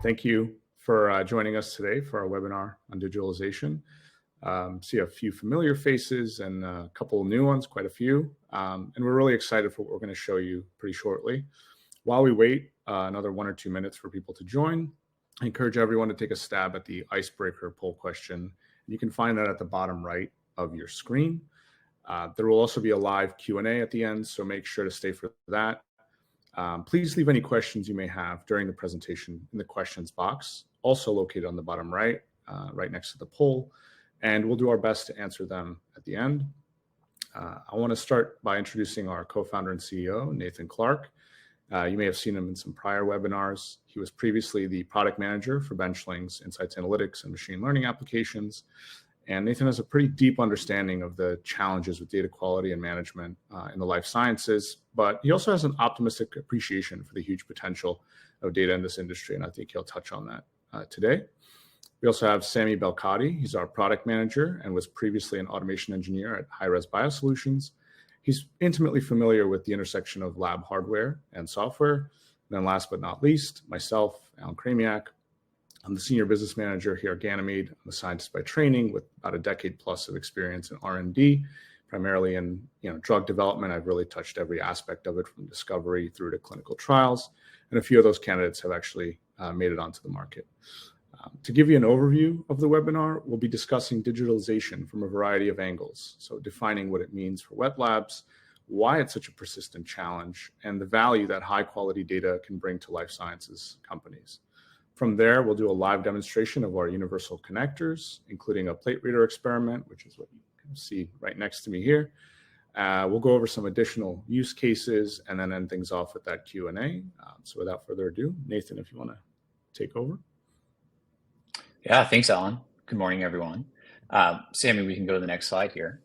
Thank you for joining us today for our webinar on digitalization. See a few familiar faces and a couple of new ones, quite a few. And we're really excited for what we're going to show you pretty shortly. While we wait another 1 or 2 minutes for people to join, I encourage everyone to take a stab at the icebreaker poll question. You can find that at the bottom right of your screen. There will also be a live Q&A at the end, so make sure to stay for that. Please leave any questions you may have during the presentation in the questions box, also located on the bottom right, right next to the poll, and we'll do our best to answer them at the end. I want to start by introducing our co-founder and CEO, Nathan Clark. You may have seen him in some prior webinars. He was previously the product manager for Benchling's Insights Analytics and machine learning applications. And Nathan has a pretty deep understanding of the challenges with data quality and management in the life sciences, but he also has an optimistic appreciation for the huge potential of data in this industry, and I think he'll touch on that today. We also have Sami Belkadi. He's our product manager and was previously an automation engineer at High-Res Biosolutions. He's intimately familiar with the intersection of lab hardware and software. And then last but not least, myself, Alan Kramiak. I'm the senior business manager here at Ganymede. I'm a scientist by training with about a decade plus of experience in R&D, primarily in drug development. I've really touched every aspect of it from discovery through to clinical trials, and a few of those candidates have actually made it onto the market. To give you an overview of the webinar, we'll be discussing digitalization from a variety of angles. So defining what it means for wet labs, why it's such a persistent challenge, and the value that high quality data can bring to life sciences companies. From there, we'll do a live demonstration of our universal connectors, including a plate reader experiment, which is what you can see right next to me here. We'll go over some additional use cases and then end things off with that Q&A. So without further ado, Nathan, if you want to take over. Yeah, thanks, Alan. Good morning, everyone. Sami, we can go to the next slide here.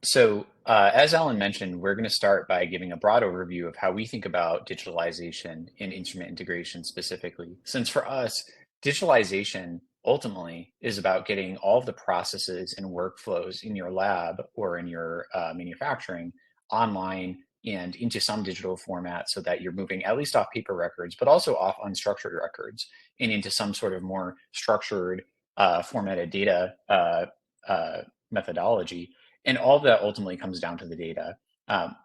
So as Alan mentioned, we're going to start by giving a broad overview of how we think about digitalization and instrument integration specifically. Since for us, digitalization ultimately is about getting all of the processes and workflows in your lab or in your manufacturing online and into some digital format so that you're moving at least off paper records, but also off unstructured records and into some sort of more structured formatted data methodology. And all of that ultimately comes down to the data.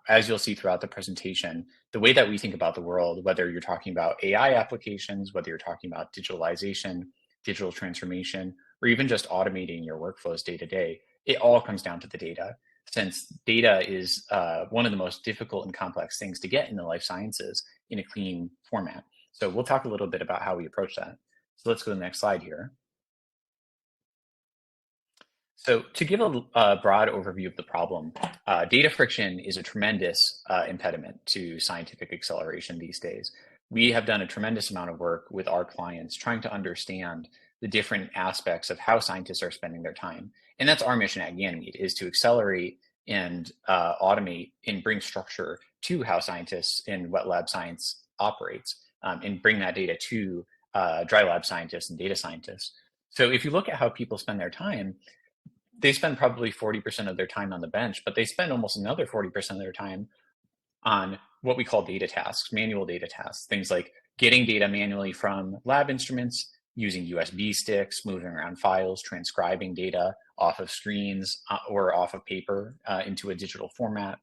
As you'll see throughout the presentation, the way that we think about the world, whether you're talking about AI applications, whether you're talking about digitalization, digital transformation, or even just automating your workflows day to day, it all comes down to the data. Since data is one of the most difficult and complex things to get in the life sciences in a clean format. So we'll talk a little bit about how we approach that. So let's go to the next slide here. So to give a broad overview of the problem, data friction is a tremendous impediment to scientific acceleration these days. We have done a tremendous amount of work with our clients trying to understand the different aspects of how scientists are spending their time. And that's our mission at Ganymede, is to accelerate and automate and bring structure to how scientists in wet lab science operates and bring that data to dry lab scientists and data scientists. So if you look at how people spend their time, they spend probably 40% of their time on the bench, but they spend almost another 40% of their time on what we call data tasks, manual data tasks, things like getting data manually from lab instruments, using USB sticks, moving around files, transcribing data off of screens or off of paper into a digital format.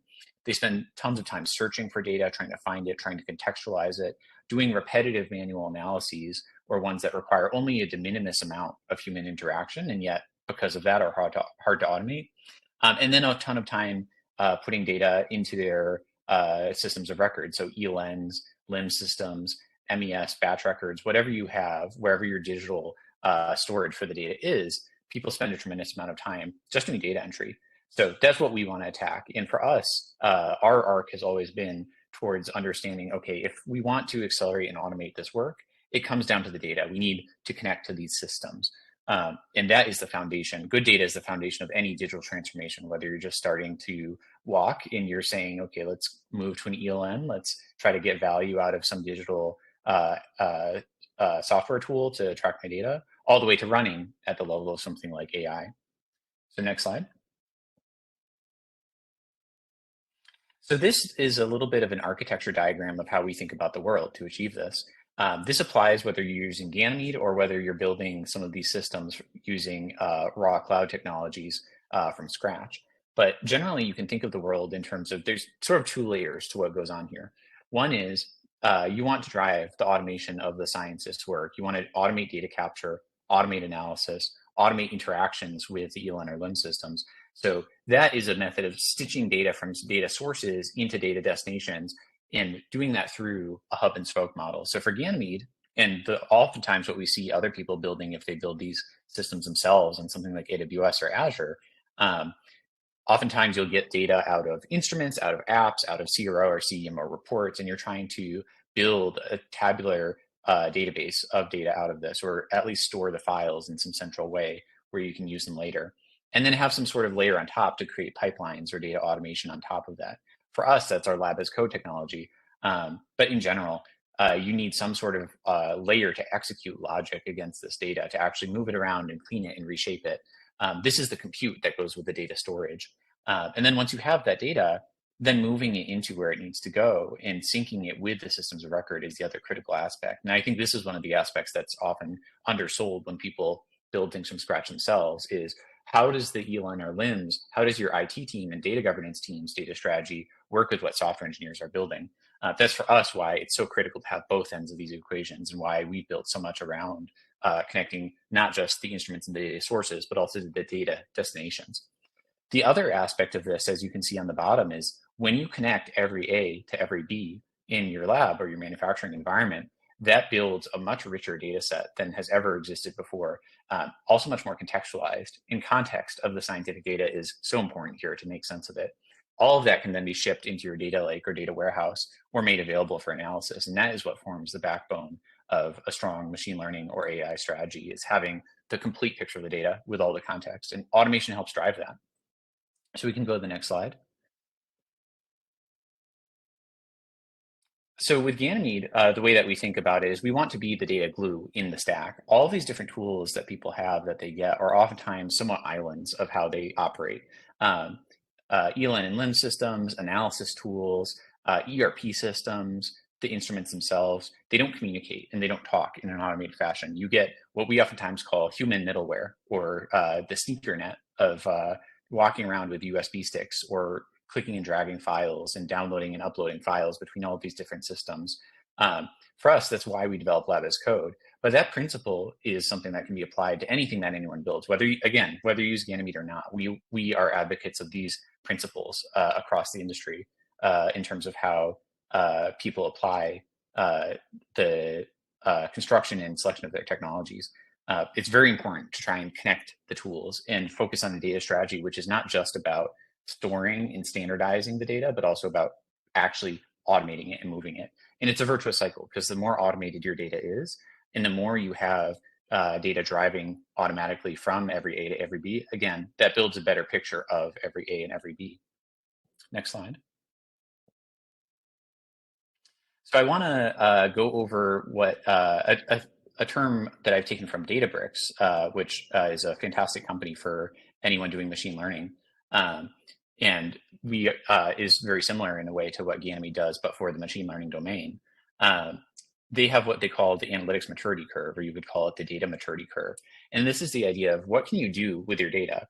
They spend tons of time searching for data, trying to find it, trying to contextualize it, doing repetitive manual analyses or ones that require only a de minimis amount of human interaction, and yet because of that are hard to automate. And then a ton of time putting data into their systems of record. So ELNs, LIMS systems, MES, batch records, whatever you have, wherever your digital storage for the data is, people spend a tremendous amount of time just doing data entry. So that's what we want to attack. And for us, our arc has always been towards understanding, okay, if we want to accelerate and automate this work, it comes down to the data. We need to connect to these systems. And that is the foundation. Good data is the foundation of any digital transformation, whether you're just starting to walk and you're saying, okay, let's move to an ELN, let's try to get value out of some digital software tool to track my data, all the way to running at the level of something like AI. So next slide. So this is a little bit of an architecture diagram of how we think about the world to achieve this. This applies whether you're using Ganymede or whether you're building some of these systems using raw cloud technologies from scratch. But generally, you can think of the world in terms of there's sort of two layers to what goes on here. One is you want to drive the automation of the scientist's work. You want to automate data capture, automate analysis, automate interactions with the ELN or LIMS systems. So that is a method of stitching data from data sources into data destinations and doing that through a hub and spoke model. So for Ganymede, and oftentimes what we see other people building if they build these systems themselves on something like AWS or Azure, um, oftentimes you'll get data out of instruments, out of apps, out of CRO or CEMO reports, and you're trying to build a tabular database of data out of this, or at least store the files in some central way where you can use them later. And then have some sort of layer on top to create pipelines or data automation on top of that. For us, that's our lab as code technology. But in general, you need some sort of layer to execute logic against this data to actually move it around and clean it and reshape it. This is the compute that goes with the data storage. And then once you have that data, then moving it into where it needs to go and syncing it with the systems of record is the other critical aspect. And I think this is one of the aspects that's often undersold when people build things from scratch themselves is how does the ELN or LIMS, how does your IT team and data governance team's data strategy work with what software engineers are building? That's for us why it's so critical to have both ends of these equations and why we built so much around connecting not just the instruments and the data sources, but also the data destinations. The other aspect of this, as you can see on the bottom, is when you connect every A to every B in your lab or your manufacturing environment, that builds a much richer data set than has ever existed before. Also much more contextualized. In context of the scientific data is so important here to make sense of it. All of that can then be shipped into your data lake or data warehouse or made available for analysis. And that is what forms the backbone of a strong machine learning or AI strategy, is having the complete picture of the data with all the context. And automation helps drive that. So we can go to the next slide. So with Ganymede, the way that we think about it is we want to be the data glue in the stack. All of these different tools that people have that they get are oftentimes somewhat islands of how they operate. ELN and LIMS systems, analysis tools, ERP systems, the instruments themselves, they don't communicate and they don't talk in an automated fashion. You get what we oftentimes call human middleware, or the sneaker net of walking around with USB sticks or clicking and dragging files and downloading and uploading files between all of these different systems. For us, that's why we develop Lab as Code. But that principle is something that can be applied to anything that anyone builds, whether you use Ganymede or not. We are advocates of these principles across the industry in terms of how people apply the construction and selection of their technologies. It's very important to try and connect the tools and focus on the data strategy, which is not just about storing and standardizing the data, but also about actually automating it and moving it. And it's a virtuous cycle, because the more automated your data is, and the more you have data driving automatically from every A to every B, again, that builds a better picture of every A and every B. Next slide. So I want to go over what a term that I've taken from Databricks, which is a fantastic company for anyone doing machine learning. And we is very similar in a way to what Ganymede does, but for the machine learning domain. They have what they call the analytics maturity curve, or you would call it the data maturity curve. And this is the idea of what can you do with your data?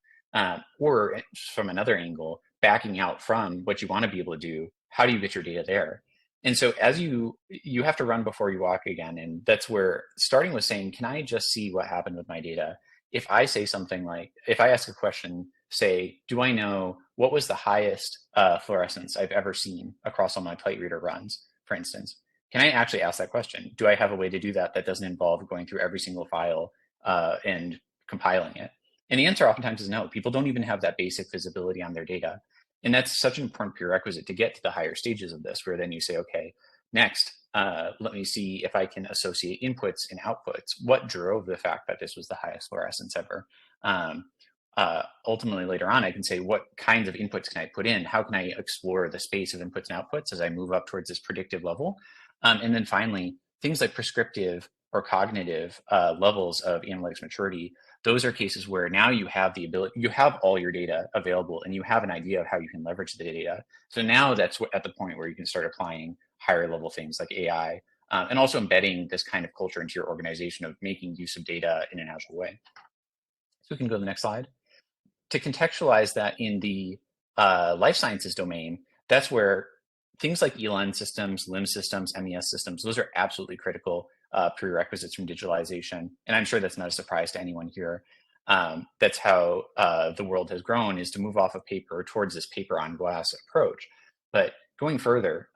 Or from another angle, backing out from what you want to be able to do, how do you get your data there? And so as you have to run before you walk again. And that's where starting with saying, can I just see what happened with my data? If I say something like, if I ask a question, say, do I know what was the highest fluorescence I've ever seen across all my plate reader runs, for instance? Can I actually ask that question? Do I have a way to do that that doesn't involve going through every single file and compiling it? And the answer oftentimes is no. People don't even have that basic visibility on their data. And that's such an important prerequisite to get to the higher stages of this, where then you say, okay, next, let me see if I can associate inputs and outputs. What drove the fact that this was the highest fluorescence ever? Ultimately, later on, I can say, what kinds of inputs can I put in? How can I explore the space of inputs and outputs as I move up towards this predictive level? And then finally, things like prescriptive or cognitive levels of analytics maturity. Those are cases where now you have the ability, you have all your data available, and you have an idea of how you can leverage the data. So now that's at the point where you can start applying higher level things like AI and also embedding this kind of culture into your organization of making use of data in an agile way. So we can go to the next slide. To contextualize that in the life sciences domain, that's where things like ELN systems, LIMS systems, MES systems, those are absolutely critical prerequisites from digitalization. And I'm sure that's not a surprise to anyone here. That's how the world has grown, is to move off of paper towards this paper on glass approach. But going further,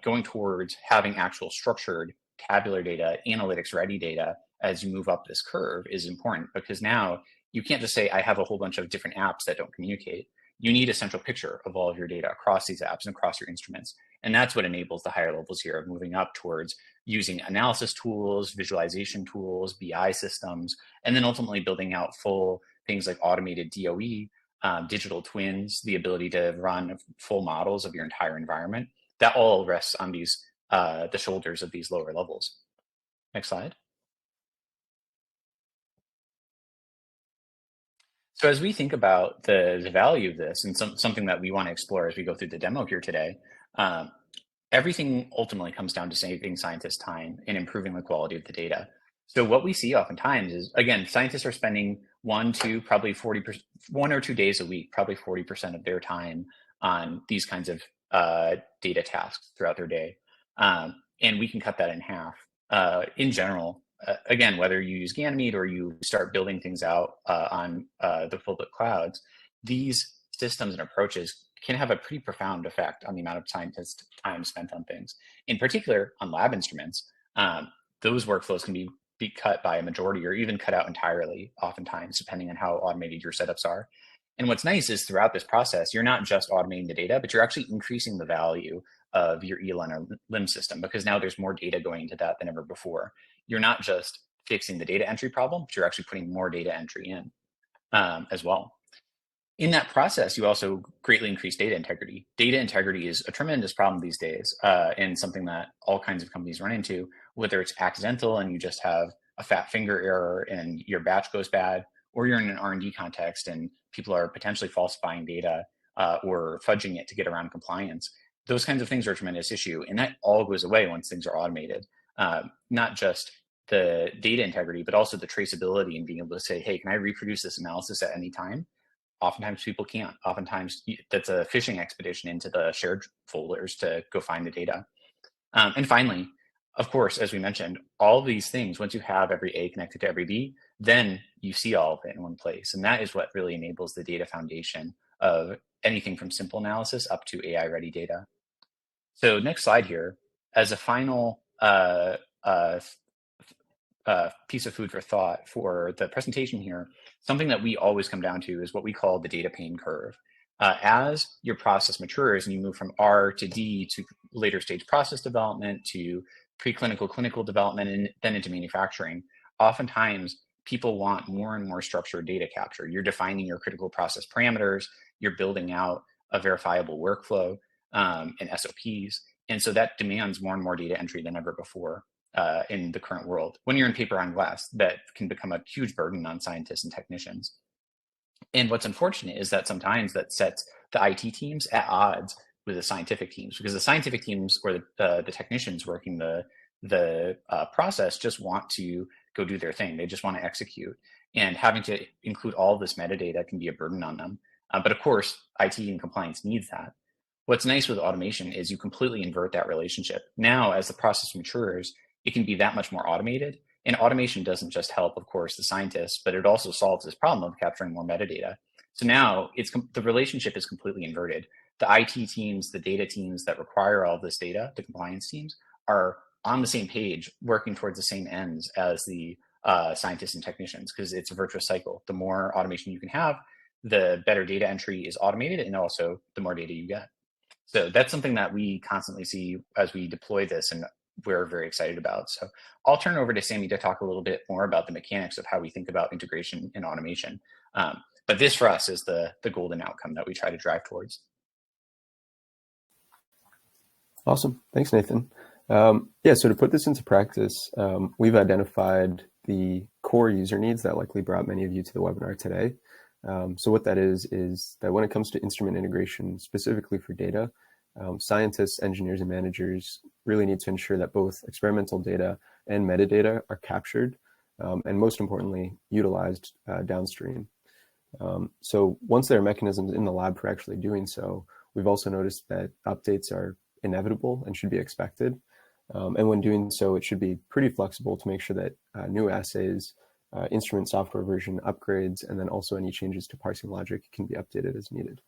going towards having actual structured tabular data, analytics ready data as you move up this curve is important, because now you can't just say, I have a whole bunch of different apps that don't communicate. You need a central picture of all of your data across these apps and across your instruments. And that's what enables the higher levels here of moving up towards using analysis tools, visualization tools, BI systems, and then ultimately building out full things like automated DOE, digital twins, the ability to run full models of your entire environment. That all rests on these the shoulders of these lower levels. Next slide. So as we think about the value of this, and something that we want to explore as we go through the demo here today, um, everything ultimately comes down to saving scientists time and improving the quality of the data. So what we see oftentimes is, again, scientists are spending 1 or 2 days a week, probably 40% of their time on these kinds of data tasks throughout their day. And we can cut that in half. In general, again, whether you use Ganymede or you start building things out on the public clouds, these systems and approaches can have a pretty profound effect on the amount of scientist time spent on things. In particular, on lab instruments, those workflows can be cut by a majority or even cut out entirely, oftentimes, depending on how automated your setups are. And what's nice is throughout this process, you're not just automating the data, but you're actually increasing the value of your ELN or LIMS system, because now there's more data going into that than ever before. You're not just fixing the data entry problem, but you're actually putting more data entry in as well. In that process, you also greatly increase data integrity. Data integrity is a tremendous problem these days, and something that all kinds of companies run into, whether it's accidental and you just have a fat finger error and your batch goes bad, or you're in an R&D context and people are potentially falsifying data or fudging it to get around compliance. Those kinds of things are a tremendous issue, and that all goes away once things are automated. Not just the data integrity, but also the traceability and being able to say, hey, can I reproduce this analysis at any time? Oftentimes people can't. Oftentimes that's a fishing expedition into the shared folders to go find the data. And finally, of course, as we mentioned, all of these things, once you have every A connected to every B, then you see all of it in one place. And that is what really enables the data foundation of anything from simple analysis up to AI-ready data. So next slide here, as a final piece of food for thought for the presentation here, something that we always come down to is what we call the data pain curve. As your process matures and you move from R to D to later stage process development to preclinical, clinical development, and then into manufacturing, oftentimes people want more and more structured data capture. You're defining your critical process parameters, you're building out a verifiable workflow and SOPs. And so that demands more and more data entry than ever before. In the current world. When you're in paper on glass, that can become a huge burden on scientists and technicians. And what's unfortunate is that sometimes that sets the IT teams at odds with the scientific teams, because the scientific teams or the technicians working the process just want to go do their thing. They just want to execute. And having to include all of this metadata can be a burden on them. But of course, IT and compliance needs that. What's nice with automation is you completely invert that relationship. Now, as the process matures, it can be that much more automated. And automation doesn't just help, of course, the scientists, but it also solves this problem of capturing more metadata. So now the relationship is completely inverted. The IT teams, the data teams that require all of this data, the compliance teams, are on the same page, working towards the same ends as the scientists and technicians, because it's a virtuous cycle. The more automation you can have, the better data entry is automated, and also the more data you get. So that's something that we constantly see as we deploy this, and we're very excited about. So I'll turn over to Sammy to talk a little bit more about the mechanics of how we think about integration and automation. But this for us is the golden outcome that we try to drive towards. Awesome. Thanks, Nathan. Yeah, so to put this into practice, we've identified the core user needs that likely brought many of you to the webinar today. So what that is that when it comes to instrument integration, specifically for data, scientists, engineers, and managers really need to ensure that both experimental data and metadata are captured, and most importantly, utilized downstream. So once there are mechanisms in the lab for actually doing so, we've also noticed that updates are inevitable and should be expected. And when doing so, it should be pretty flexible to make sure that new assays, instrument software version upgrades, and then also any changes to parsing logic can be updated as needed.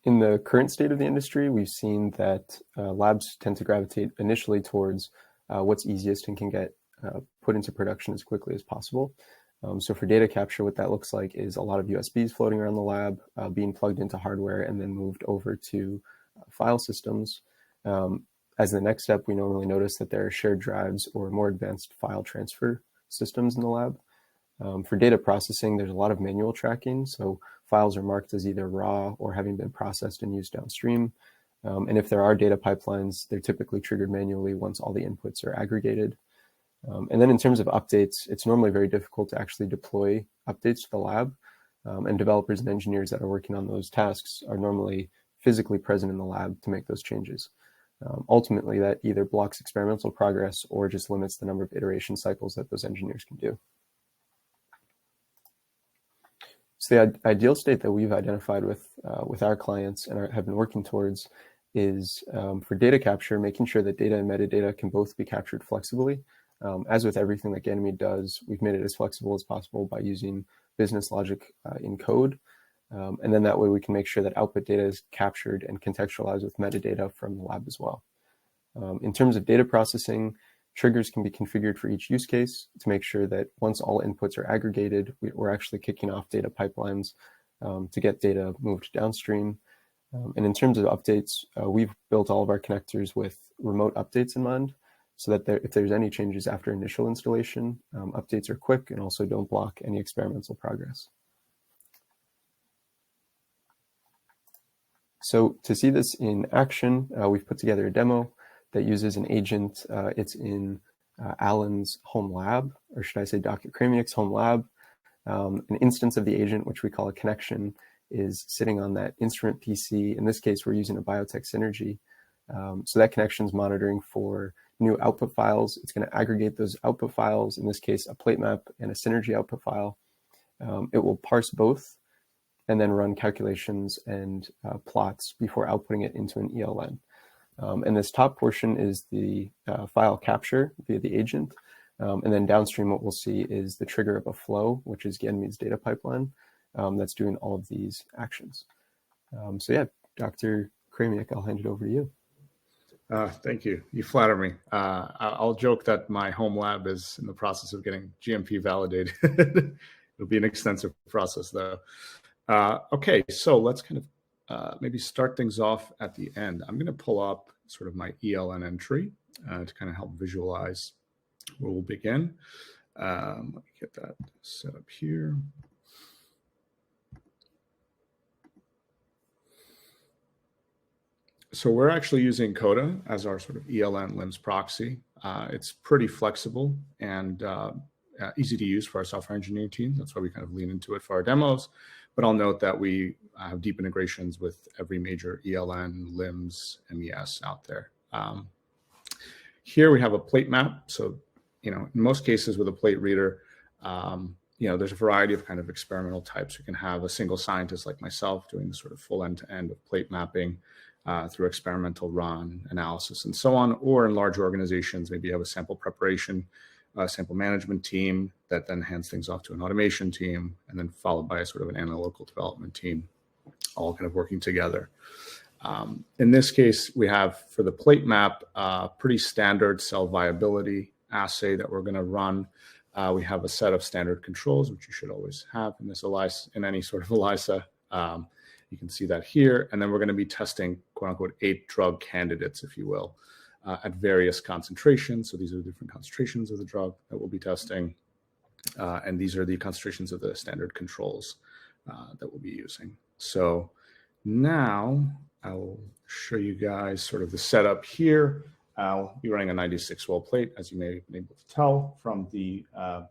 In the current state of the industry, we've seen that labs tend to gravitate initially towards what's easiest and can get put into production as quickly as possible. So for data capture, what that looks like is a lot of USBs floating around the lab, being plugged into hardware and then moved over to file systems. As the next step, we normally notice that there are shared drives or more advanced file transfer systems in the lab. For data processing, there's a lot of manual tracking. So files are marked as either raw or having been processed and used downstream. And if there are data pipelines, they're typically triggered manually once all the inputs are aggregated. And then in terms of updates, it's normally very difficult to actually deploy updates to the lab. And developers and engineers that are working on those tasks are normally physically present in the lab to make those changes. Ultimately, that either blocks experimental progress or just limits the number of iteration cycles that those engineers can do. So the ideal state that we've identified with our clients and have been working towards is for data capture, making sure that data and metadata can both be captured flexibly. As with everything that Ganymede does, we've made it as flexible as possible by using business logic in code. And then that way we can make sure that output data is captured and contextualized with metadata from the lab as well. In terms of data processing, triggers can be configured for each use case to make sure that once all inputs are aggregated, we're actually kicking off data pipelines to get data moved downstream. And in terms of updates, we've built all of our connectors with remote updates in mind, so that if there's any changes after initial installation, updates are quick and also don't block any experimental progress. So to see this in action, we've put together a demo that uses an agent. It's in Alan's home lab, or should I say Dr. Kramiak's home lab. An instance of the agent, which we call a connection, is sitting on that instrument PC. In this case, we're using a biotech synergy. So that connection is monitoring for new output files. It's going to aggregate those output files, in this case, a plate map and a synergy output file. It will parse both and then run calculations and plots before outputting it into an ELN. And this top portion is the file capture via the agent. And then downstream, what we'll see is the trigger of a flow, which is Ganymede's data pipeline that's doing all of these actions. So yeah, Dr. Kramiak, I'll hand it over to you. Thank you. You flatter me. I'll joke that my home lab is in the process of getting GMP validated. It'll be an extensive process, though. Okay, so let's kind of maybe start things off at the end. I'm going to pull up sort of my ELN entry to kind of help visualize where we'll begin. Let me get that set up here. So we're actually using Coda as our sort of ELN LIMS proxy. It's pretty flexible and easy to use for our software engineering team. That's why we kind of lean into it for our demos. But I'll note that we have deep integrations with every major ELN, LIMS, MES out there. Here we have a plate map. So, in most cases with a plate reader, there's a variety of kind of experimental types. You can have a single scientist like myself doing the sort of full end-to-end of plate mapping through experimental run, analysis, and so on. Or in large organizations, maybe you have a sample preparation, sample management team that then hands things off to an automation team, and then followed by a sort of an analytical development team, all kind of working together. In this case, we have for the plate map, pretty standard cell viability assay that we're going to run. We have a set of standard controls, which you should always have in this ELISA, in any sort of ELISA. You can see that here. And then we're going to be testing, quote unquote, 8 drug candidates, if you will, at various concentrations. So these are the different concentrations of the drug that we'll be testing. And these are the concentrations of the standard controls that we'll be using. So now I'll show you guys sort of the setup here. I'll be running a 96-well plate, as you may have been able to tell from the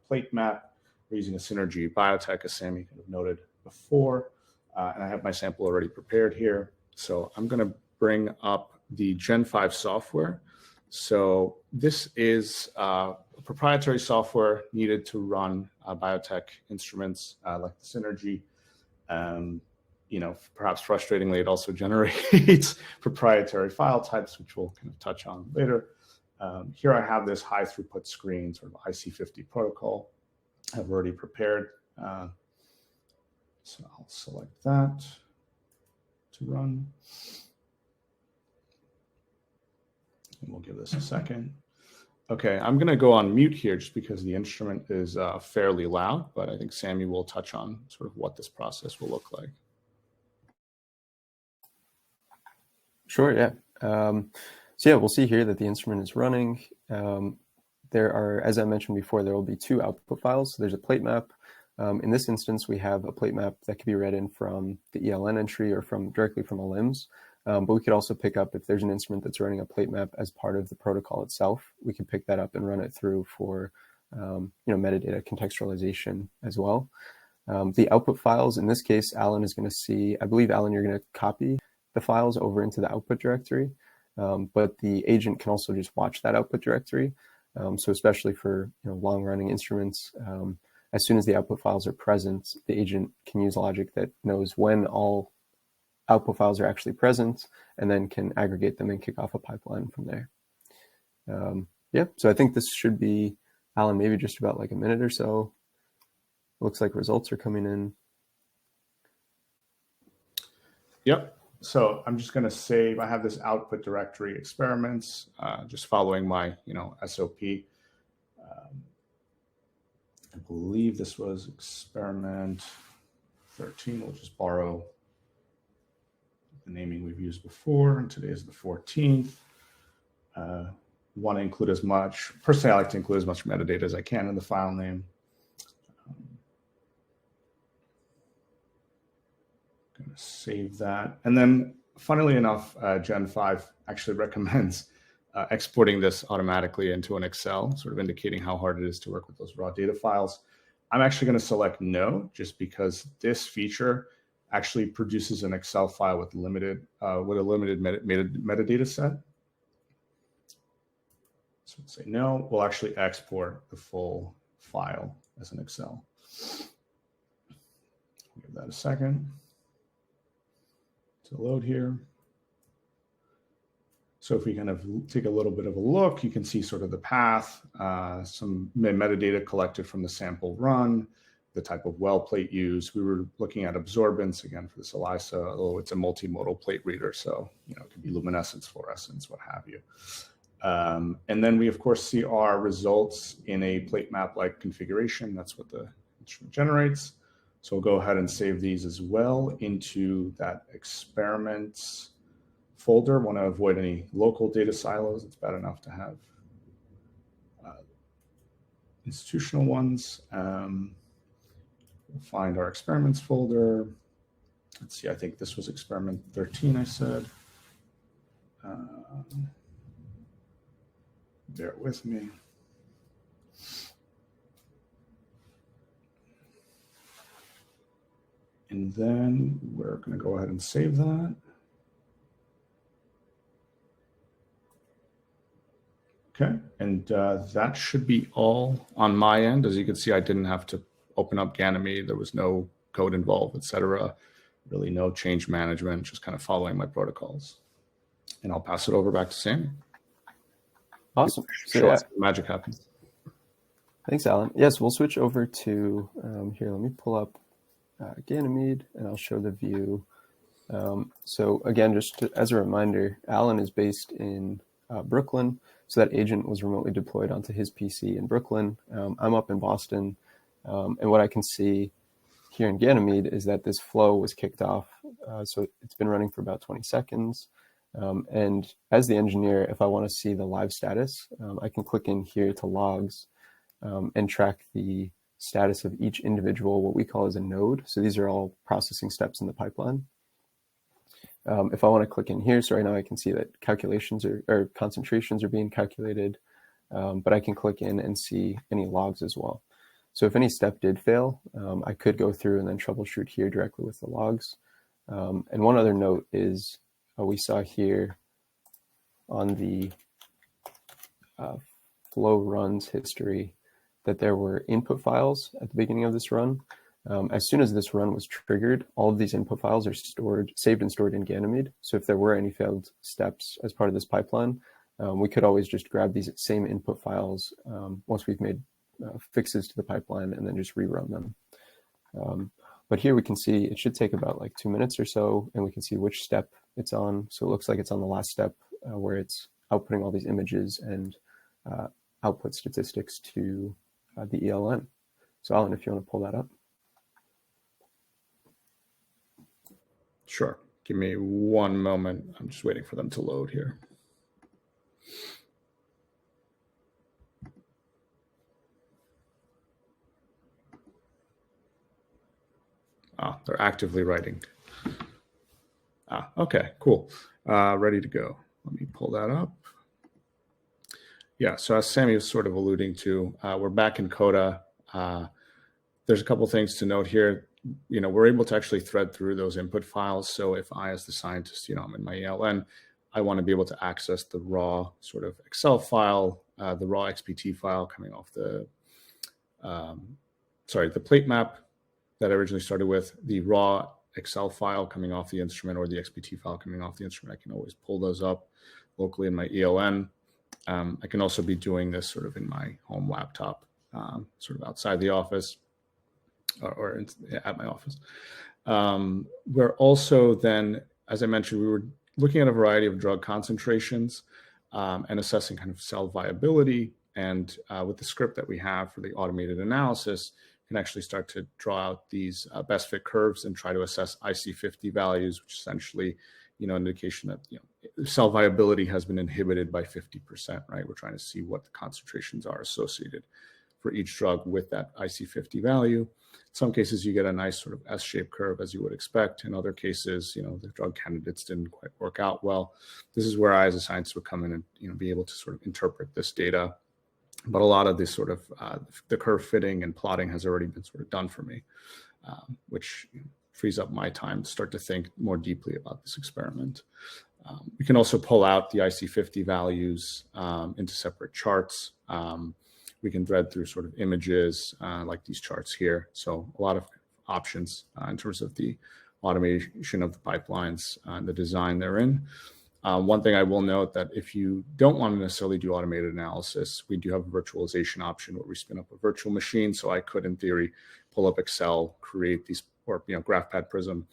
plate map. We're using a Synergy Biotech, as Sammy kind of noted before. And I have my sample already prepared here. So I'm going to bring up the Gen 5 software. So this is proprietary software needed to run biotech instruments like the Synergy. Perhaps frustratingly, it also generates proprietary file types, which we'll kind of touch on later. Here I have this high throughput screen, sort of IC50 protocol I've already prepared. So I'll select that to run. And we'll give this a second. Okay, I'm going to go on mute here just because the instrument is fairly loud, but I think Sammy will touch on sort of what this process will look like. Sure, yeah. So yeah, we'll see here that the instrument is running. There are, as I mentioned before, there will be two output files. So there's a plate map. In this instance, we have a plate map that can be read in from the ELN entry or directly from LLMs. But we could also pick up, if there's an instrument that's running a plate map as part of the protocol itself, we can pick that up and run it through for metadata contextualization as well. The output files, in this case, Alan is going to see, I believe, Alan, you're going to copy the files over into the output directory, but the agent can also just watch that output directory. So especially for long-running instruments, as soon as the output files are present, the agent can use logic that knows when all output files are actually present, and then can aggregate them and kick off a pipeline from there. Yeah, so I think this should be, Alan, maybe just about like a minute or so. Looks like results are coming in. Yep. So I'm just going to save, I have this output directory experiments, just following my, SOP. I believe this was experiment 13. We'll just borrow the naming we've used before, and today is the 14th. Want to include as much, personally, I like to include as much metadata as I can in the file name. Going to save that. And then, funnily enough, Gen 5 actually recommends exporting this automatically into an Excel, sort of indicating how hard it is to work with those raw data files. I'm actually going to select no, just because this feature actually produces an Excel file with a limited metadata set. So let's say no, we'll actually export the full file as an Excel. Give that a second to load here. So if we kind of take a little bit of a look, you can see sort of the path, some metadata collected from the sample run, the type of well plate used. We were looking at absorbance again for this ELISA, although it's a multimodal plate reader. So, it could be luminescence, fluorescence, what have you. And then we, of course, see our results in a plate map-like configuration. That's what the instrument generates. So we'll go ahead and save these as well into that experiments folder. Want to avoid any local data silos. It's bad enough to have institutional ones. We'll find our experiments folder. Let's see, I think this was experiment 13, I said. Bear with me. And then we're going to go ahead and save that. Okay, and that should be all on my end. As you can see, I didn't have to open up Ganymede. There was no code involved, etc. Really no change management, just kind of following my protocols. And I'll pass it over back to Sam. Awesome. So yeah, magic happens. Thanks, Alan. Yes, we'll switch over to, here, let me pull up Ganymede, and I'll show the view. So again, just as a reminder, Alan is based in Brooklyn. So that agent was remotely deployed onto his PC in Brooklyn. I'm up in Boston. And what I can see here in Ganymede is that this flow was kicked off. So it's been running for about 20 seconds. And as the engineer, if I want to see the live status, I can click in here to logs and track the status of each individual, what we call as a node. So these are all processing steps in the pipeline. If I want to click in here, so right now I can see that calculations or concentrations are being calculated, but I can click in and see any logs as well. So if any step did fail, I could go through and then troubleshoot here directly with the logs. And one other note is we saw here on the flow runs history that there were input files at the beginning of this run. As soon as this run was triggered, all of these input files are saved and stored in Ganymede. So if there were any failed steps as part of this pipeline, we could always just grab these same input files once we've made fixes to the pipeline and then just rerun them. But here we can see it should take about like 2 minutes or so, and we can see which step it's on. So it looks like it's on the last step where it's outputting all these images and output statistics to the ELM. So Alan, if you want to pull that up. Sure. Give me one moment. I'm just waiting for them to load here. They're actively writing. Okay, cool. Ready to go. Let me pull that up. Yeah, so as Sammy was sort of alluding to, we're back in Coda. There's a couple things to note here. We're able to actually thread through those input files. So if I, as the scientist, I'm in my ELN, I want to be able to access the raw sort of Excel file, the raw XPT file coming off the plate map that I originally started with, the raw Excel file coming off the instrument, or the XPT file coming off the instrument. I can always pull those up locally in my ELN. I can also be doing this sort of in my home laptop, sort of outside the office or at my office. We're also then, as I mentioned, we were looking at a variety of drug concentrations and assessing kind of cell viability. And with the script that we have for the automated analysis, can actually start to draw out these best fit curves and try to assess IC50 values, which essentially, indication that cell viability has been inhibited by 50%, right? We're trying to see what the concentrations are associated for each drug with that IC50 value. In some cases, you get a nice sort of S-shaped curve, as you would expect. In other cases, the drug candidates didn't quite work out well. This is where I, as a scientist, would come in and be able to sort of interpret this data. But a lot of this sort of the curve fitting and plotting has already been sort of done for me, which frees up my time to start to think more deeply about this experiment. We can also pull out the IC50 values into separate charts. We can thread through sort of images like these charts here. So a lot of options in terms of the automation of the pipelines and the design therein. One thing I will note that if you don't want to necessarily do automated analysis, we do have a virtualization option where we spin up a virtual machine. So I could, in theory, pull up Excel, create these, or GraphPad Prism,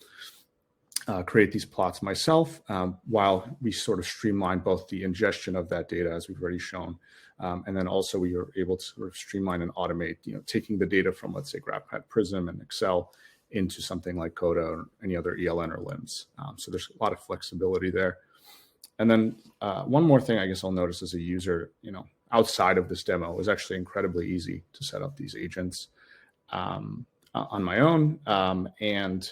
create these plots myself, while we sort of streamline both the ingestion of that data, as we've already shown, and then also we are able to sort of streamline and automate, taking the data from, let's say, GraphPad Prism and Excel into something like Coda or any other ELN or LIMS. So there's a lot of flexibility there. And then one more thing I guess I'll notice as a user, outside of this demo, it was actually incredibly easy to set up these agents on my own. And,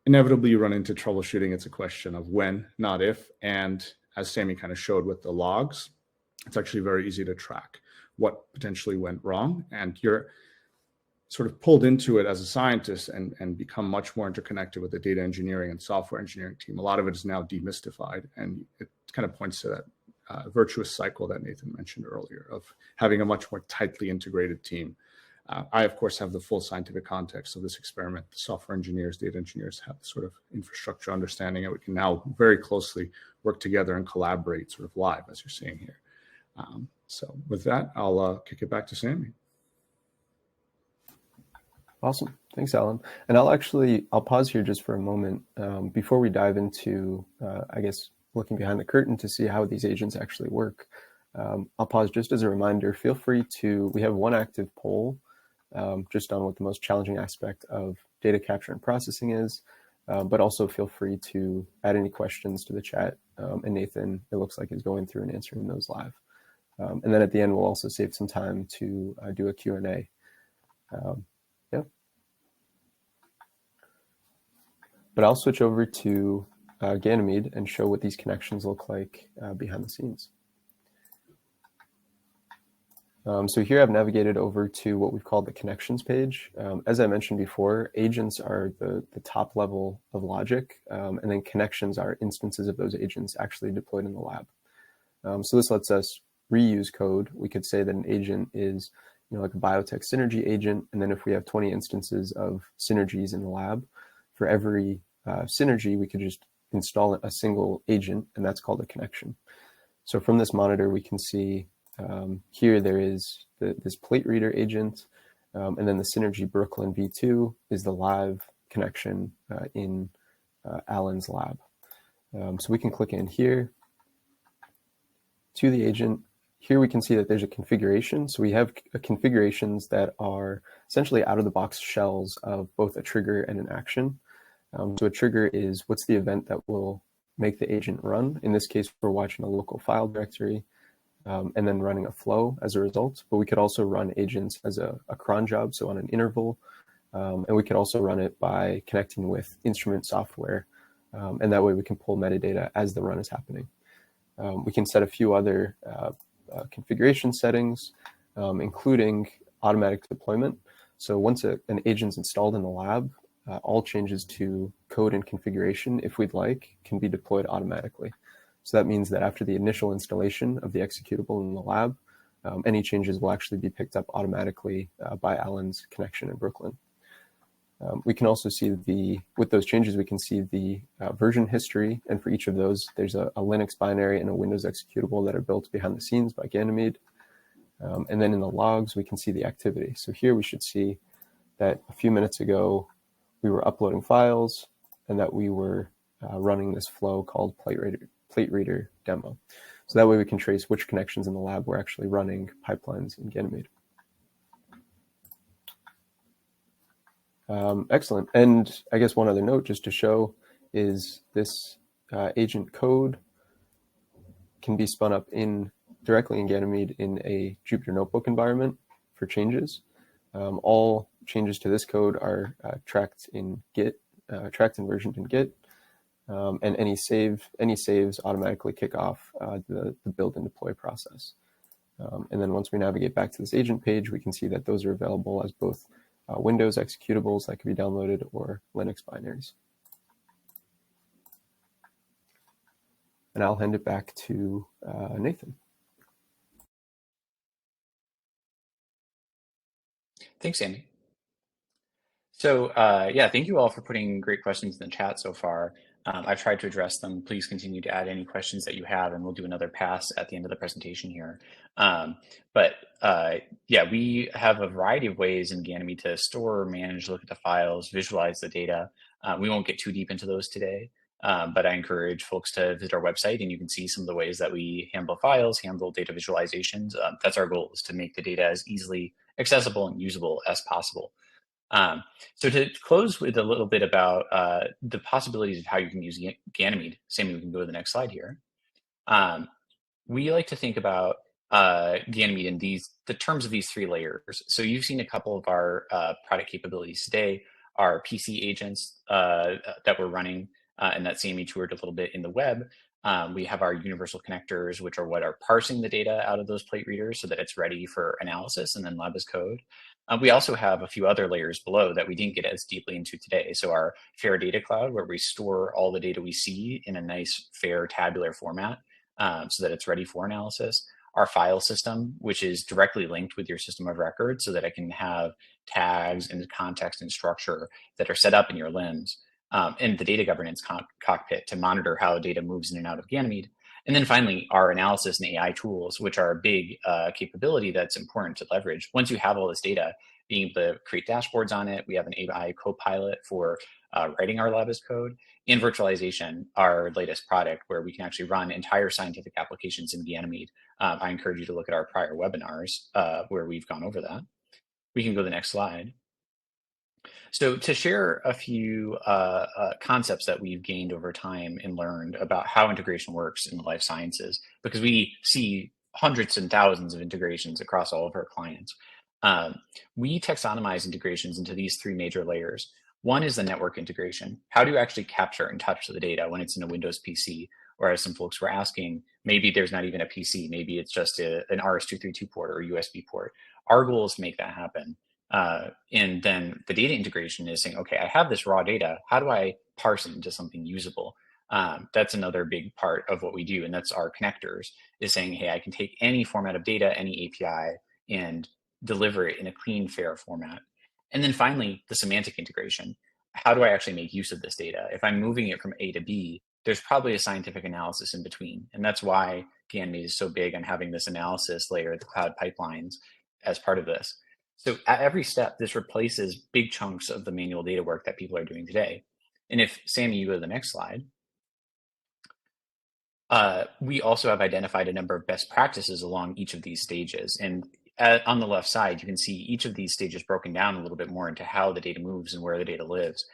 inevitably you run into troubleshooting. It's a question of when, not if. And as Sammy kind of showed with the logs, it's actually very easy to track what potentially went wrong. And you're sort of pulled into it as a scientist and become much more interconnected with the data engineering and software engineering team. A lot of it is now demystified, and it kind of points to that virtuous cycle that Nathan mentioned earlier of having a much more tightly integrated team. I, of course, have the full scientific context of this experiment. The software engineers, data engineers have the sort of infrastructure understanding, and we can now very closely work together and collaborate sort of live, as you're seeing here. So with that, I'll kick it back to Sammy. Awesome. Thanks, Alan. And I'll pause here just for a moment before we dive into, I guess, looking behind the curtain to see how these agents actually work. I'll pause just as a reminder. Feel free we have one active poll just on what the most challenging aspect of data capture and processing is, but also feel free to add any questions to the chat. And Nathan, it looks like, is going through and answering those live. And then at the end, we'll also save some time to do a Q&A. Yeah. But I'll switch over to Ganymede and show what these connections look like behind the scenes. So here I've navigated over to what we've called the connections page. As I mentioned before, agents are the top level of logic, and then connections are instances of those agents actually deployed in the lab. So this lets us reuse code. We could say that an agent is, like a biotech synergy agent, and then if we have 20 instances of synergies in the lab, for every synergy, we could just install a single agent, and that's called a connection. So from this monitor, we can see here there is this plate reader agent, and then the Synergy Brooklyn V2 is the live connection in Alan's lab. So we can click in here to the agent. Here we can see that there's a configuration. So we have configurations that are essentially out-of-the-box shells of both a trigger and an action. So a trigger is what's the event that will make the agent run. In this case, we're watching a local file directory and then running a flow as a result. But we could also run agents as a cron job, so on an interval. And we could also run it by connecting with instrument software. And that way we can pull metadata as the run is happening. We can set a few other configuration settings, including automatic deployment. So once an agent's installed in the lab, all changes to code and configuration, if we'd like, can be deployed automatically. So that means that after the initial installation of the executable in the lab, any changes will actually be picked up automatically by Alan's connection in Brooklyn. We can also see with those changes, we can see the version history. And for each of those, there's a Linux binary and a Windows executable that are built behind the scenes by Ganymede. And then in the logs, we can see the activity. So here we should see that a few minutes ago, we were uploading files and that we were running this flow called plate reader demo. So that way we can trace which connections in the lab were actually running pipelines in Ganymede. Excellent. And I guess one other note just to show is this agent code can be spun up directly in Ganymede in a Jupyter Notebook environment for changes. All changes to this code are tracked in Git, tracked and versioned in Git, and any saves automatically kick off the build and deploy process. And then once we navigate back to this agent page, we can see that those are available as both Windows executables that can be downloaded or Linux binaries. And I'll hand it back to Nathan. Thanks, Andy. So yeah, thank you all for putting great questions in the chat so far. I've tried to address them. Please continue to add any questions that you have, and we'll do another pass at the end of the presentation here. Yeah, we have a variety of ways in Ganymede to store, manage, look at the files, visualize the data. We won't get too deep into those today, but I encourage folks to visit our website, and you can see some of the ways that we handle files, handle data visualizations. That's our goal, is to make the data as easily accessible and usable as possible. So to close with a little bit about the possibilities of how you can use Ganymede, Sammy, we can go to the next slide here. We like to think about Ganymede in the terms of these three layers. So you've seen a couple of our product capabilities today, our PC agents that we're running and that Sammy toured a little bit in the web. We have our universal connectors, which are what are parsing the data out of those plate readers so that it's ready for analysis and then lab as code. We also have a few other layers below that we didn't get as deeply into today. So our fair data cloud, where we store all the data we see in a nice, fair, tabular format so that it's ready for analysis. Our file system, which is directly linked with your system of record so that it can have tags and context and structure that are set up in your LLMs. And the data governance cockpit to monitor how data moves in and out of Ganymede. And then finally, our analysis and AI tools, which are a big capability that's important to leverage. Once you have all this data, being able to create dashboards on it, we have an AI copilot for writing our lab as code, and virtualization, our latest product, where we can actually run entire scientific applications in Ganymede. I encourage you to look at our prior webinars where we've gone over that. We can go to the next slide. So to share a few concepts that we've gained over time and learned about how integration works in the life sciences, because we see hundreds and thousands of integrations across all of our clients. We taxonomize integrations into these three major layers. One is the network integration. How do you actually capture and touch the data when it's in a Windows PC or as some folks were asking, maybe there's not even a PC, maybe it's just an RS-232 port or a USB port. Our goal is to make that happen. And then the data integration is saying, okay, I have this raw data. How do I parse it into something usable? That's another big part of what we do. And that's our connectors, is saying, hey, I can take any format of data, any API, and deliver it in a clean, fair format. And then finally, the semantic integration. How do I actually make use of this data? If I'm moving it from A to B, there's probably a scientific analysis in between. And that's why Ganymede is so big on having this analysis layer, the cloud pipelines, as part of this. So at every step, this replaces big chunks of the manual data work that people are doing today. And if, Sammy, you go to the next slide, we also have identified a number of best practices along each of these stages. And on the left side, you can see each of these stages broken down a little bit more into how the data moves and where the data lives.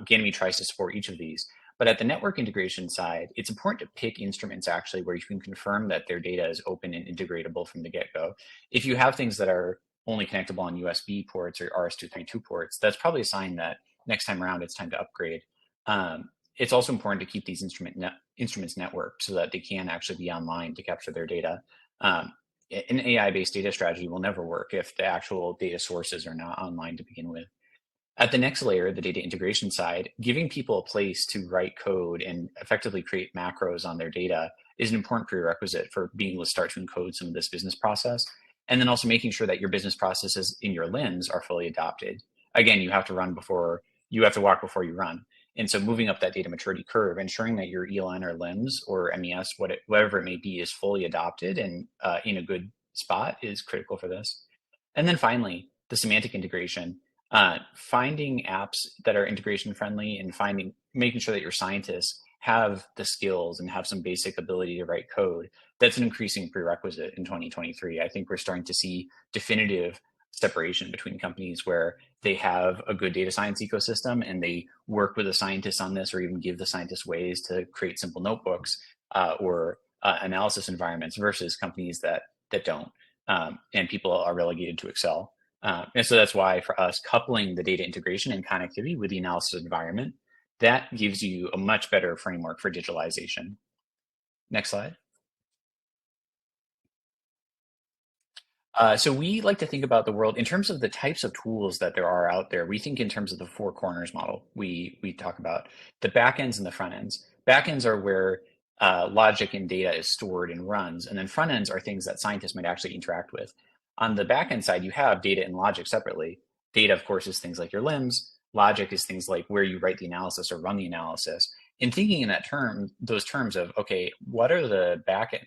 Ganymede tries to support each of these. But at the network integration side, it's important to pick instruments actually where you can confirm that their data is open and integratable from the get-go. If you have things that are only connectable on USB ports or RS-232 ports, that's probably a sign that next time around it's time to upgrade. It's also important to keep these instruments networked so that they can actually be online to capture their data. An AI-based data strategy will never work if the actual data sources are not online to begin with. At the next layer, the data integration side, giving people a place to write code and effectively create macros on their data is an important prerequisite for being able to start to encode some of this business process. And then also making sure that your business processes in your LLMs are fully adopted. Again, you have to walk before you run. And so moving up that data maturity curve, ensuring that your ELN or LLMs or MES, whatever it may be, is fully adopted and in a good spot is critical for this. And then finally, the semantic integration. Finding apps that are integration friendly and making sure that your scientists have the skills and have some basic ability to write code, that's an increasing prerequisite in 2023. I think we're starting to see definitive separation between companies where they have a good data science ecosystem and they work with the scientists on this, or even give the scientists ways to create simple notebooks or analysis environments, versus companies that don't. And people are relegated to Excel. And so that's why for us, coupling the data integration and connectivity with the analysis environment, that gives you a much better framework for digitalization. Next slide. So we like to think about the world in terms of the types of tools that there are out there. We think in terms of the four corners model. We talk about the backends and the front ends. Backends are where logic and data is stored and runs, and then front ends are things that scientists might actually interact with. On the backend side, you have data and logic separately. Data, of course, is things like your LLMs. Logic is things like where you write the analysis or run the analysis. And thinking in those terms of, okay, what are the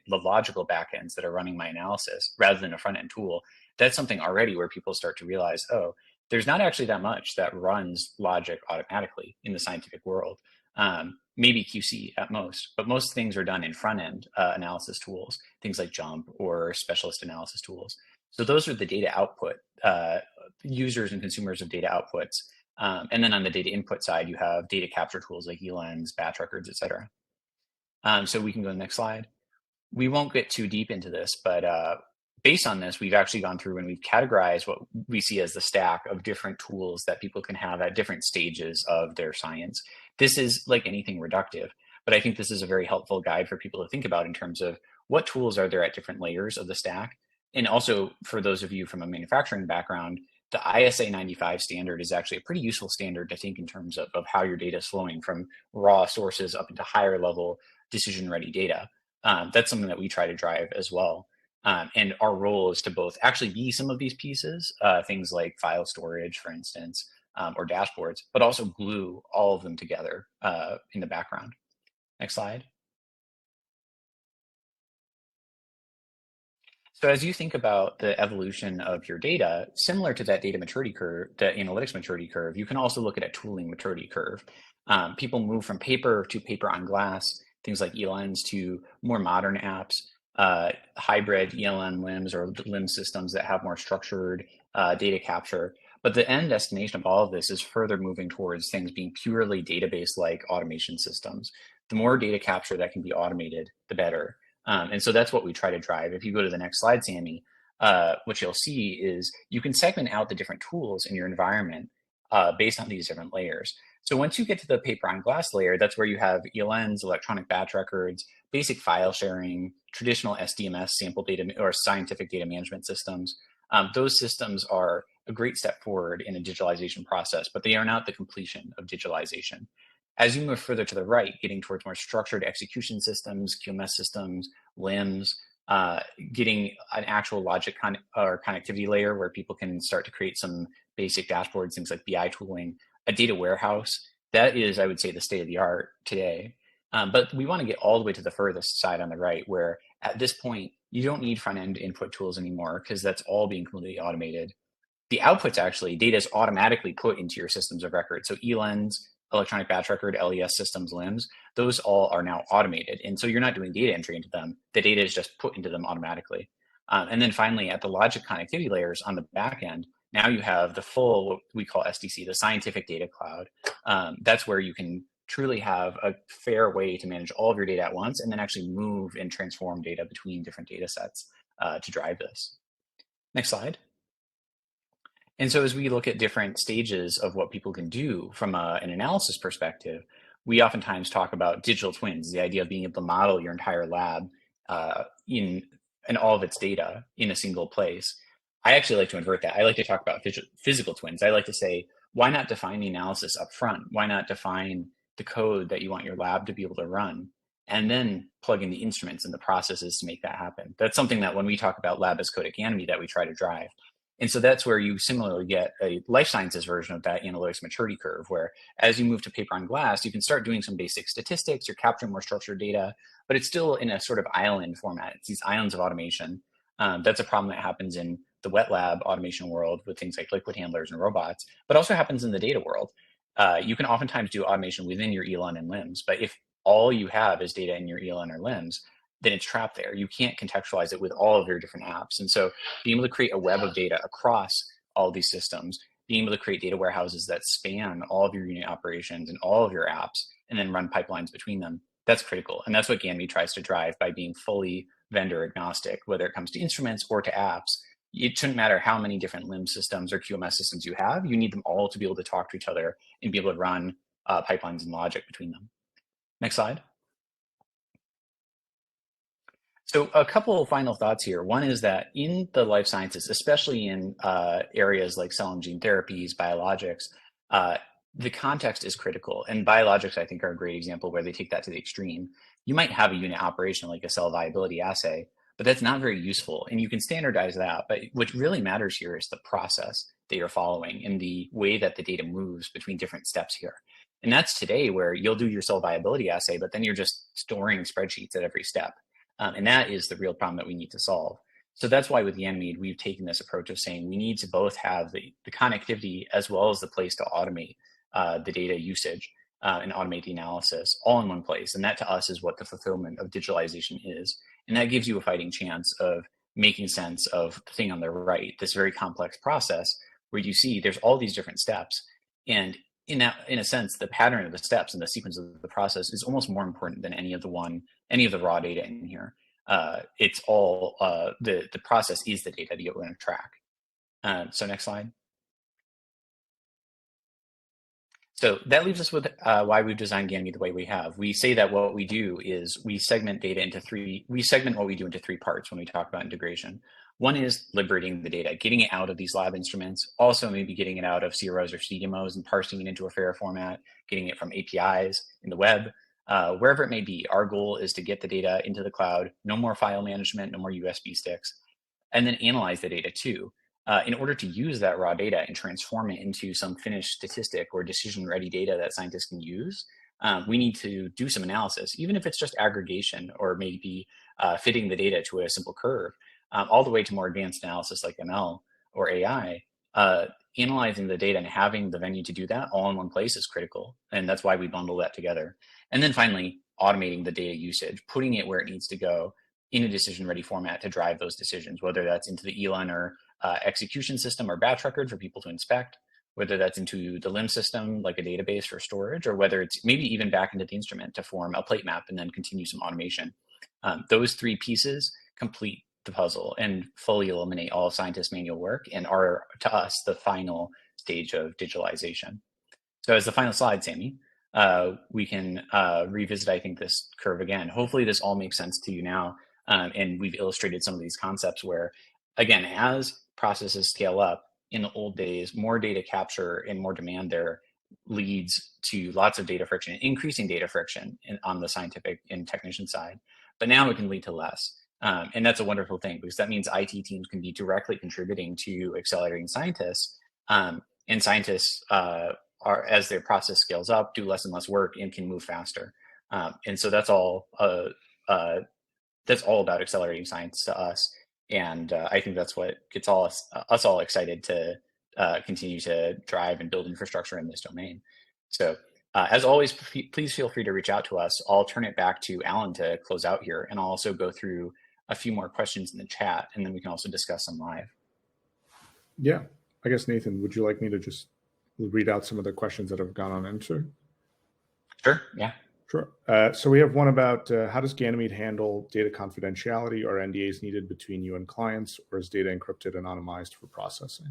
logical backends that are running my analysis rather than a front end tool? That's something already where people start to realize, oh, there's not actually that much that runs logic automatically in the scientific world. Maybe QC at most, but most things are done in front end analysis tools, things like JUMP or specialist analysis tools. So those are the data output, users and consumers of data outputs. And then on the data input side, you have data capture tools like ELNs, batch records, et cetera. So we can go to the next slide. We won't get too deep into this, but based on this, we've actually gone through and we've categorized what we see as the stack of different tools that people can have at different stages of their science. This is like anything reductive, but I think this is a very helpful guide for people to think about in terms of what tools are there at different layers of the stack. And also for those of you from a manufacturing background, the ISA 95 standard is actually a pretty useful standard to think in terms of how your data is flowing from raw sources up into higher level decision ready data. That's something that we try to drive as well. And our role is to both actually be some of these pieces, things like file storage, for instance, or dashboards, but also glue all of them together in the background. Next slide. So as you think about the evolution of your data, similar to that data maturity curve, the analytics maturity curve, you can also look at a tooling maturity curve. People move from paper to paper on glass, things like ELNs, to more modern apps, hybrid ELN LIMS or LIM systems that have more structured data capture. But the end destination of all of this is further moving towards things being purely database-like automation systems. The more data capture that can be automated, the better. And so that's what we try to drive. If you go to the next slide, Sammy, what you'll see is you can segment out the different tools in your environment based on these different layers. So once you get to the paper on glass layer, that's where you have ELNs, electronic batch records, basic file sharing, traditional SDMS, sample data or scientific data management systems. Those systems are a great step forward in a digitalization process, but they are not the completion of digitalization. As you move further to the right, getting towards more structured execution systems, QMS systems, LIMS, getting an actual logic or connectivity layer where people can start to create some basic dashboards, things like BI tooling, a data warehouse. That is, I would say, the state of the art today. But we want to get all the way to the furthest side on the right, where at this point, you don't need front-end input tools anymore because that's all being completely automated. The outputs actually, data is automatically put into your systems of record. So ELNs, electronic batch record, LES systems, LIMS, those all are now automated. And so you're not doing data entry into them. The data is just put into them automatically. And then finally, at the logic connectivity layers on the back end, now you have the full, what we call SDC, the scientific data cloud. That's where you can truly have a fair way to manage all of your data at once and then actually move and transform data between different data sets to drive this. Next slide. And so as we look at different stages of what people can do from an analysis perspective, we oftentimes talk about digital twins, the idea of being able to model your entire lab in all of its data in a single place. I actually like to invert that. I like to talk about physical twins. I like to say, why not define the analysis up front? Why not define the code that you want your lab to be able to run? And then plug in the instruments and the processes to make that happen. That's something that when we talk about lab as code at Ganymede that we try to drive. And so that's where you similarly get a life sciences version of that analytics maturity curve, where as you move to paper on glass, you can start doing some basic statistics, you're capturing more structured data, but it's still in a sort of island format. It's these islands of automation. That's a problem that happens in the wet lab automation world with things like liquid handlers and robots, but also happens in the data world. You can oftentimes do automation within your ELN and LIMS, but if all you have is data in your ELN or LIMS, then it's trapped there. You can't contextualize it with all of your different apps. And so being able to create a web of data across all of these systems, being able to create data warehouses that span all of your unit operations and all of your apps, and then run pipelines between them, that's critical. And that's what Ganymede tries to drive by being fully vendor agnostic, whether it comes to instruments or to apps. It shouldn't matter how many different LIMS systems or QMS systems you have. You need them all to be able to talk to each other and be able to run pipelines and logic between them. Next slide. So a couple of final thoughts here. One is that in the life sciences, especially in areas like cell and gene therapies, biologics, the context is critical. And biologics, I think, are a great example where they take that to the extreme. You might have a unit operation like a cell viability assay, but that's not very useful. And you can standardize that. But what really matters here is the process that you're following and the way that the data moves between different steps here. And that's today where you'll do your cell viability assay, but then you're just storing spreadsheets at every step. And that is the real problem that we need to solve. So that's why with Ganymede, we've taken this approach of saying we need to both have the connectivity as well as the place to automate the data usage and automate the analysis all in one place. And that to us is what the fulfillment of digitalization is. And that gives you a fighting chance of making sense of the thing on the right, this very complex process where you see there's all these different steps. And in a sense, the pattern of the steps and the sequence of the process is almost more important than any of the raw data in here. It's all the process is the data that you're going to track. So next slide. So that leaves us with why we've designed Ganymede the way we have. We say that what we do is we segment what we do into three parts when we talk about integration. One is liberating the data, getting it out of these lab instruments, also maybe getting it out of CROs or CDMOs and parsing it into a fair format, getting it from APIs in the web, wherever it may be. Our goal is to get the data into the cloud, no more file management, no more USB sticks, and then analyze the data too. In order to use that raw data and transform it into some finished statistic or decision-ready data that scientists can use, we need to do some analysis, even if it's just aggregation or maybe fitting the data to a simple curve, all the way to more advanced analysis like ML or AI. Analyzing the data and having the venue to do that all in one place is critical. And that's why we bundle that together. And then finally, automating the data usage, putting it where it needs to go in a decision-ready format to drive those decisions, whether that's into the ELN or execution system or batch record for people to inspect, whether that's into the LIMS system, like a database for storage, or whether it's maybe even back into the instrument to form a plate map and then continue some automation. Those three pieces complete the puzzle and fully eliminate all scientists' manual work and are, to us, the final stage of digitalization. So as the final slide, Sammy, we can revisit, I think, this curve again. Hopefully this all makes sense to you now. And we've illustrated some of these concepts where, again, as processes scale up, in the old days, more data capture and more demand there leads to lots of data friction, increasing data friction on the scientific and technician side. But now it can lead to less. And that's a wonderful thing, because that means IT teams can be directly contributing to accelerating scientists. And scientists are, as their process scales up, do less and less work and can move faster. And so that's all about accelerating science to us. And I think that's what gets us all excited to continue to drive and build infrastructure in this domain. So as always, please feel free to reach out to us. I'll turn it back to Alan to close out here, and I'll also go through a few more questions in the chat, and then we can also discuss them live. Yeah, I guess, Nathan, would you like me to just read out some of the questions that have gone unanswered? Sure, yeah. Sure. So we have one about how does Ganymede handle data confidentiality? Are NDAs needed between you and clients, or is data encrypted and anonymized for processing?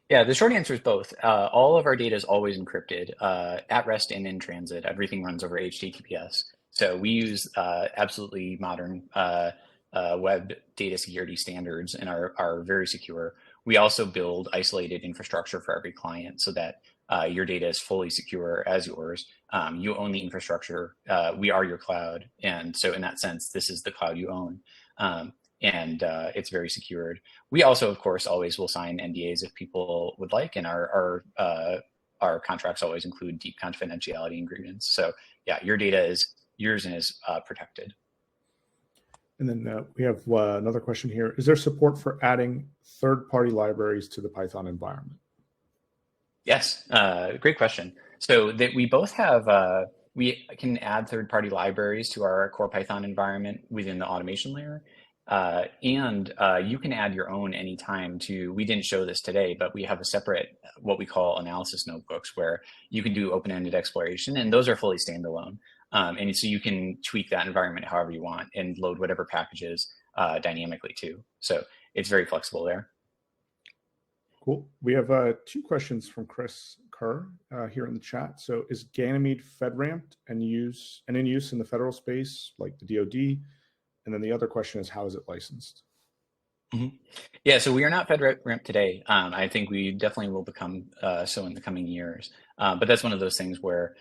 Yeah, the short answer is both. All of our data is always encrypted at rest and in transit. Everything runs over HTTPS. So we use absolutely modern web data security standards and are very secure. We also build isolated infrastructure for every client so that your data is fully secure as yours. You own the infrastructure. We are your cloud. And so in that sense, this is the cloud you own. And it's very secured. We also, of course, always will sign NDAs if people would like, and our contracts always include deep confidentiality agreements. So yeah, your data is yours and is protected. And then we have another question here. Is there support for adding third-party libraries to the Python environment? Yes, great question. So that we both have, we can add third-party libraries to our core Python environment within the automation layer. And you can add your own anytime to, we didn't show this today, but we have a separate, what we call analysis notebooks, where you can do open-ended exploration, and those are fully standalone. And so you can tweak that environment however you want and load whatever packages dynamically too. So it's very flexible there. Cool. We have two questions from Chris Kerr here in the chat. So is Ganymede FedRamped and in use in the federal space, like the DoD? And then the other question is, how is it licensed? Mm-hmm. Yeah, so we are not FedRamped today. I think we definitely will become so in the coming years. But that's one of those things where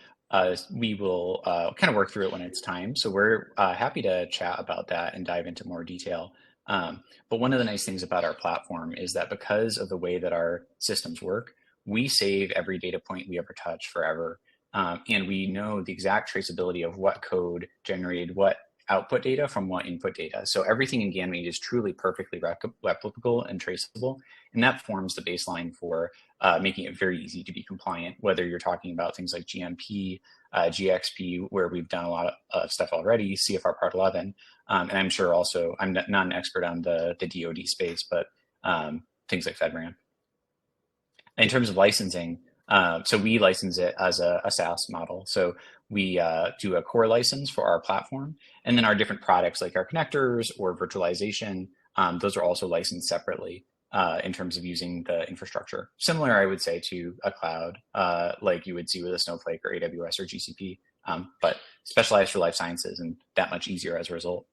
we will kind of work through it when it's time. So we're happy to chat about that and dive into more detail. But one of the nice things about our platform is that because of the way that our systems work, we save every data point we ever touch forever. And we know the exact traceability of what code generated what output data from what input data. So everything in Ganymede is truly perfectly replicable and traceable. And that forms the baseline for making it very easy to be compliant, whether you're talking about things like GMP, GXP, where we've done a lot of stuff already, CFR Part 11. And I'm sure also, I'm not an expert on the DoD space, but things like FedRAMP. In terms of licensing, so we license it as a SaaS model. So we do a core license for our platform, and then our different products like our connectors or virtualization, those are also licensed separately in terms of using the infrastructure. Similar, I would say, to a cloud like you would see with a Snowflake or AWS or GCP, but specialized for life sciences and that much easier as a result.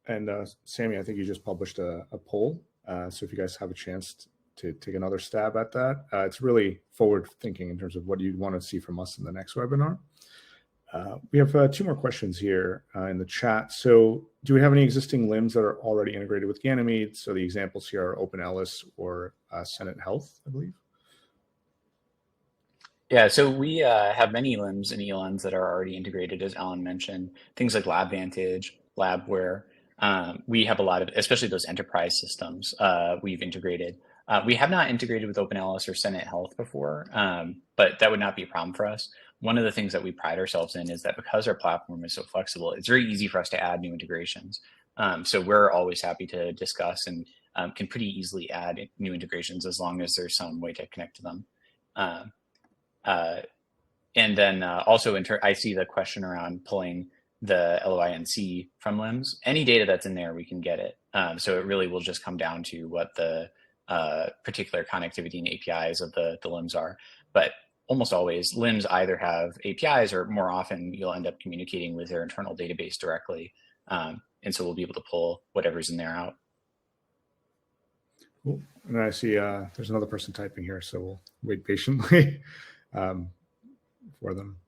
And Sammy, I think you just published a poll. So if you guys have a chance to take another stab at that, it's really forward thinking in terms of what you'd want to see from us in the next webinar. We have two more questions here in the chat. So do we have any existing LLMs that are already integrated with Ganymede? So the examples here are OpenELIS or Senate Health, I believe. Yeah, so we have many LLMs and ELNs that are already integrated, as Alan mentioned, things like LabVantage, Labware. We have a lot of, especially those enterprise systems we've integrated. We have not integrated with OpenELIS or Senate Health before, but that would not be a problem for us. One of the things that we pride ourselves in is that because our platform is so flexible, it's very easy for us to add new integrations. So we're always happy to discuss and can pretty easily add new integrations as long as there's some way to connect to them. And then also, I see the question around pulling the LOINC from LLMs. Any data that's in there, we can get it. So it really will just come down to what the particular connectivity and APIs of the LLMs are. But almost always, LLMs either have APIs, or more often you'll end up communicating with their internal database directly. And so we'll be able to pull whatever's in there out. Cool. And I see there's another person typing here, so we'll wait patiently for them.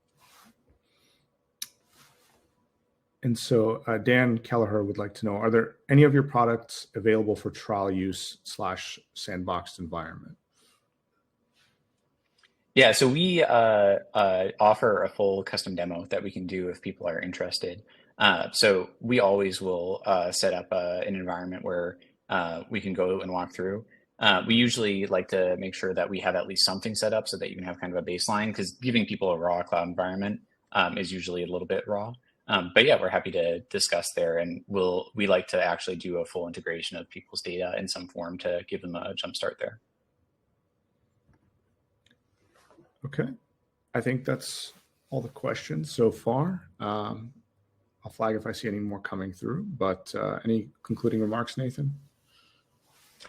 And so Dan Kelleher would like to know, are there any of your products available for trial use / sandboxed environment? Yeah, so we offer a full custom demo that we can do if people are interested. So we always will set up an environment where we can go and walk through. We usually like to make sure that we have at least something set up so that you can have kind of a baseline, because giving people a raw cloud environment is usually a little bit raw. But yeah, we're happy to discuss there, and we like to actually do a full integration of people's data in some form to give them a jump start there. Okay, I think that's all the questions so far. I'll flag if I see any more coming through, but any concluding remarks, Nathan?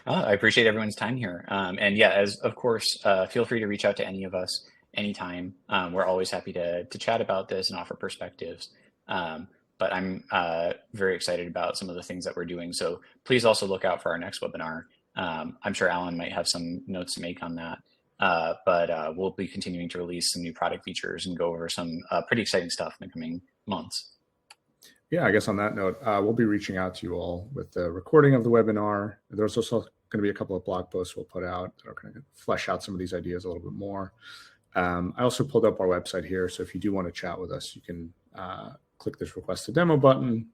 I appreciate everyone's time here. And yeah, of course, feel free to reach out to any of us anytime. We're always happy to chat about this and offer perspectives. But I'm very excited about some of the things that we're doing. So please also look out for our next webinar. I'm sure Alan might have some notes to make on that. But we'll be continuing to release some new product features and go over some pretty exciting stuff in the coming months. Yeah, I guess on that note, we'll be reaching out to you all with the recording of the webinar. There's also going to be a couple of blog posts we'll put out that are going to flesh out some of these ideas a little bit more. I also pulled up our website here, so if you do want to chat with us, you can click this request a demo button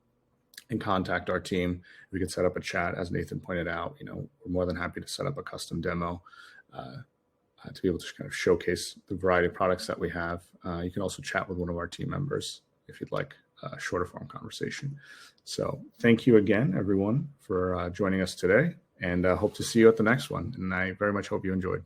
and contact our team. We could set up a chat. As Nathan pointed out, we're more than happy to set up a custom demo to be able to kind of showcase the variety of products that we have. You can also chat with one of our team members if you'd like a shorter form conversation. So thank you again, everyone, for joining us today, and hope to see you at the next one. And I very much hope you enjoyed.